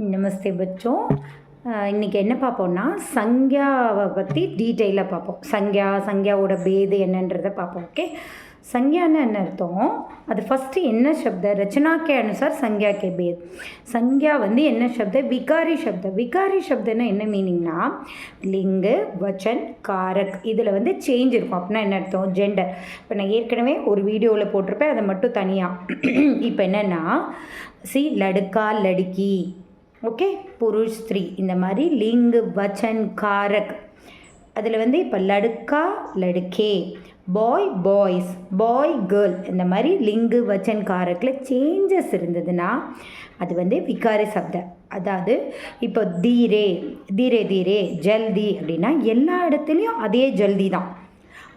नमस्ते बच्चों। இன்றைக்கி என்ன பார்ப்போம்னா சங்யாவை பற்றி டீட்டெயிலாக பார்ப்போம். சங்யாவோட பேது என்னன்றதை பார்ப்போம். ஓகே, संज्ञाना என்ன அர்த்தம்? அது ஃபஸ்ட்டு என்ன शब्द रचना के अनुसार संज्ञा के भेद. संज्ञा வந்து என்ன शब्द? विकारी शब्द. विकारी शब्दना என்ன மீனிங்னா லிங்கு வச்சன் காரக் இதில் வந்து சேஞ்ச் இருக்கும். அப்படின்னா என்ன அர்த்தம்? ஜெண்டர். இப்போ நான் ஏற்கனவே ஒரு வீடியோவில் போட்டிருப்பேன், அதை மட்டும் தனியாக. இப்போ என்னென்னா லடுக்கா லடுக்கி, ஓகே, புருஷ் ஸ்திரீ, இந்த மாதிரி லிங்கு வச்சன் காரக். அதில் வந்து இப்போ லடுக்கா லடுக்கே, பாய் பாய்ஸ், பாய் கேர்ள், இந்த மாதிரி லிங்கு வச்சன் காரக்கில் சேஞ்சஸ் இருந்ததுன்னா அது வந்து விகாரி சப்த. அதாவது இப்போ தீரே தீரே தீரே ஜல்தி அப்படின்னா எல்லா இடத்துலையும் அதே ஜல்தி தான்.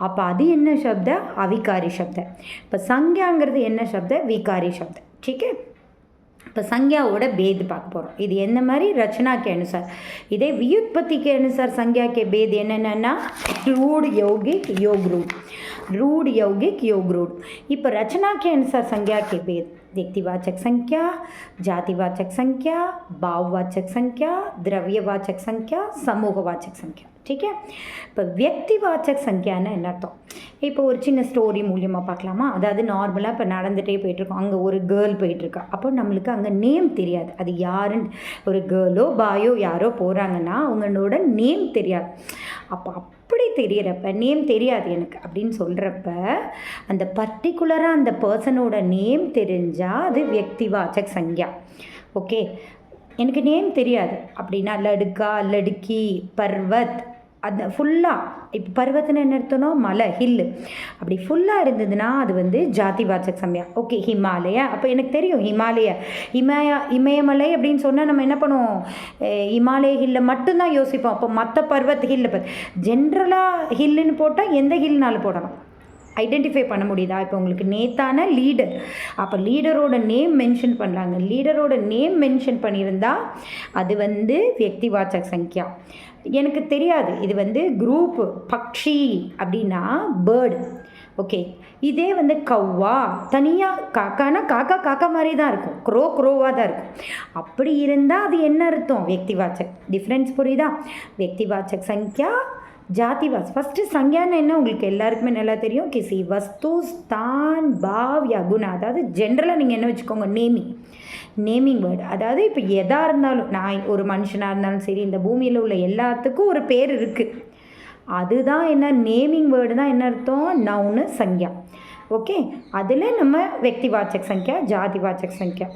அப்போ அது என்ன சப்த? அவிகாரி சப்த. இப்போ சங்யாங்கிறது என்ன சப்த? விகாரி சப்த. ठीक है. இப்போ संज्ञाओட भेद பார்க்க போகிறோம். இது என்ன மாதிரி? रचना के अनुसार. இதே व्युत्पत्ति के अनुसार संज्ञा के भेद என்னென்னா रूढ़ यौगिक योग रूढ़, रूढ़ यौगिक योग रूढ़. இப்போ रचना के अनुसार संज्ञा के भेद व्यक्तिवाचक संख्या, जातिवाचक संख्या, भाववाचक संख्या, द्रव्यवाचक संख्या, समूहवाचक संख्या. ठीक है. இப்போ व्यक्तिवाचक संख्याना என்ன அர்த்தம்? இப்போ ஒரு சின்ன ஸ்டோரி மூலியமாக பார்க்கலாமா? அதாவது நார்மலாக இப்போ நடந்துகிட்டே போயிட்டுருக்கோம், அங்கே ஒரு கேர்ள் போயிட்டுருக்கா. அப்போ நம்மளுக்கு அங்கே நேம் தெரியாது, அது யாருன்னு. ஒரு கேர்ளோ பாயோ யாரோ போகிறாங்கன்னா அவங்களோட நேம் தெரியாது. அப்போ அப்படி தெரிகிறப்ப, நேம் தெரியாது எனக்கு அப்படின்னு சொல்கிறப்ப, அந்த பர்டிகுலராக அந்த பர்சனோட நேம் தெரிஞ்சால் அது व्यक्तिवाचक संज्ञा. ஓகே, எனக்கு நேம் தெரியாது அப்படின்னா லடுக்கா லடுக்கி பர்வத், அது ஃபுல்லாக. இப்போ பர்வத்துன்னு என்ன அர்த்தம்னா மலை, ஹில்லு. அப்படி ஃபுல்லாக இருந்ததுன்னா அது வந்து ஜாதிவாச்சக் சம்யா. ஓகே, ஹிமாலயா, அப்போ எனக்கு தெரியும் ஹிமாலயா, இமயமலை அப்படின்னு சொன்னால் நம்ம என்ன பண்ணுவோம்? ஹிமாலய ஹில்லை மட்டும்தான் யோசிப்போம். அப்போ மற்ற பர்வத் ஹில்லை ஜென்ரலாக ஹில்லுன்னு போட்டால் எந்த ஹில்னாலும் போடலாம், ஐடென்டிஃபை பண்ண முடியுதா? இப்போ உங்களுக்கு நேத்தான லீடர், அப்போ லீடரோட நேம் மென்ஷன் பண்ணுறாங்க. லீடரோட நேம் மென்ஷன் பண்ணியிருந்தா அது வந்து व्यक्तिवाचक संख्या. எனக்கு தெரியாது, இது வந்து குரூப்பு பக்ஷி அப்படின்னா பேர்டு. ஓகே, இதே வந்து கவ்வா தனியாக, காக்கானா காக்கா காக்கா மாதிரி தான் இருக்கும், க்ரோவாக தான் இருக்கும். அப்படி இருந்தால் அது என்ன அர்த்தம்? व्यक्तिवाचक. டிஃப்ரென்ஸ் புரியுதா? व्यक्तिवाचक संख्या, जातिवाच. फर्स्ट संज्ञान என்ன உங்களுக்கு எல்லாருக்குமே நல்லா தெரியும். கிசி வஸ்து, ஸ்தான், பாவ் யா குண. அதாவது ஜென்ரலாக நீங்கள் என்ன வச்சுக்கோங்க, நேமிங் வேர்டு. அதாவது இப்போ எதாக இருந்தாலும், நான் ஒரு மனுஷனாக இருந்தாலும் சரி, இந்த பூமியில் உள்ள எல்லாத்துக்கும் ஒரு பேர் இருக்குது. அதுதான் என்ன நேமிங் வேர்டு தான். என்ன அர்த்தம்? நவுனு சங்யா. ஓகே, அதில் நம்ம व्यक्तिवाचक संख्या, जातिवाचक संख्या.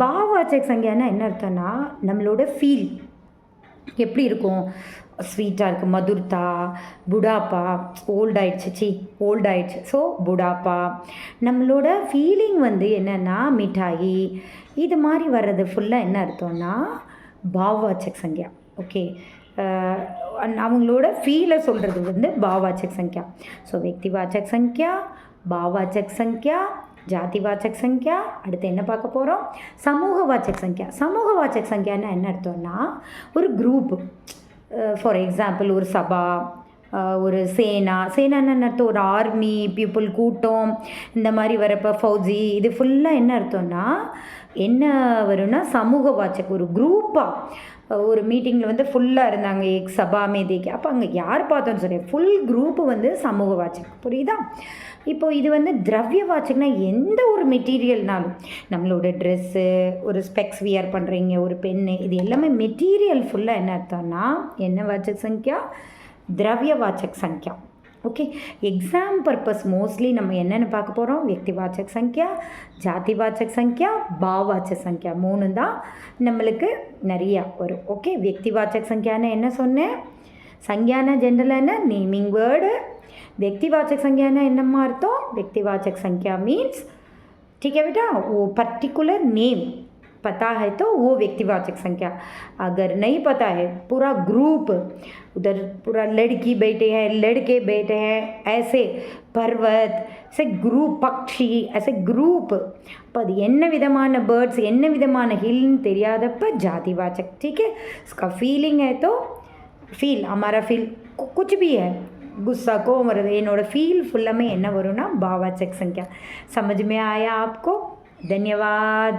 भाववाचक संज्ञाना என்ன அர்த்தம்னா நம்மளோட ஃபீல் எப்படி இருக்கும்? ஸ்வீட்டாக இருக்குது, மதுர்த்தா, புடாப்பா, ஓல்டாயிடுச்சு, ஸோ புடாப்பா. நம்மளோட ஃபீலிங் வந்து என்னென்னா மிட்டாயி, இது மாதிரி வர்றது ஃபுல்லாக என்ன அர்த்தம்னா பாவவாச்சக் சங்யா. ஓகே, அவங்களோட ஃபீலை சொல்கிறது வந்து பாவவாச்சக் சங்யா. ஸோ व्यक्तिवाचक संख्या, भाववाचक संख्या, जातिवाचक संख्या. அடுத்து என்ன பார்க்க போகிறோம்? समूहवाचक संख्या. समूहवाचक संख्याना என்ன அர்த்தம்னா ஒரு குரூப்பு. ஃபார் எக்ஸாம்பிள் ஒரு சபா, ஒரு சேனான்னு அர்த்தம் ஒரு ஆர்மி பீப்புள், கூட்டம், இந்த மாதிரி வரப்போ ஃபௌஜி, இது ஃபுல்லாக என்ன அர்த்தம்னா என்ன வரும்னா சமூகவாச்சக். ஒரு குரூப்பாக ஒரு மீட்டிங்கில் வந்து ஃபுல்லாக இருந்தாங்க, சபா மேதிக்கு. அப்போ அங்கே யார் பார்த்தோன்னு சொல்லி ஃபுல் குரூப்பு வந்து சமூகவாச்சக். புரியுதா? இப்போ இது வந்து திரவியவாச்சக்னா எந்த ஒரு மெட்டீரியல்னாலும், நம்மளோட ட்ரெஸ்ஸு, ஒரு ஸ்பெக்ஸ் வியர் பண்ணுறீங்க, ஒரு பென்னு, இது எல்லாமே மெட்டீரியல் ஃபுல்லாக என்ன அர்த்தம்னா என்ன வாச்சக் சங்க்யா? திரவியவாச்சக் சங்க்யா. ஓகே, எக்ஸாம் பர்பஸ் மோஸ்ட்லி நம்ம என்னென்னு பார்க்க போகிறோம்? व्यक्तिवाचक संख्या, जातिवाचक संख्या, भाववाचक संख्या. 3 தான் நம்மளுக்கு நிறையா வரும். ஓகே, व्यक्तिवाचक संख्याना என்ன சொன்னேன்? संज्ञाना जनरल என்ன? Naming word. व्यक्तिवाचक संज्ञाना என்னம்மா அர்த்தம்? व्यक्तिवाचक संख्या मीन्स, ठीक है बेटा, वो पर्टिकुलर नेम पता है तो वो व्यक्तिवाचक संख्या. अगर नहीं पता है, पूरा ग्रुप, उधर पूरा लड़की बैठे हैं, लड़के बैठे हैं, ऐसे पर्वत, ऐसे ग्रुप, पक्षी, ऐसे ग्रुप. இப்போ அது என்ன விதமான பேர்ட்ஸ், என்ன விதமான ஹில்னு தெரியாதப்ப जातिवाचक. ठीक है. उसका फीलिंग है तो फील, हमारा फील कुछ भी है, गुस्सा को வருது, என்னோட ஃபீல் ஃபுல்லாமே என்ன வரும்னா भाववाचक संख्या. समझ में आया आपको? धन्यवाद.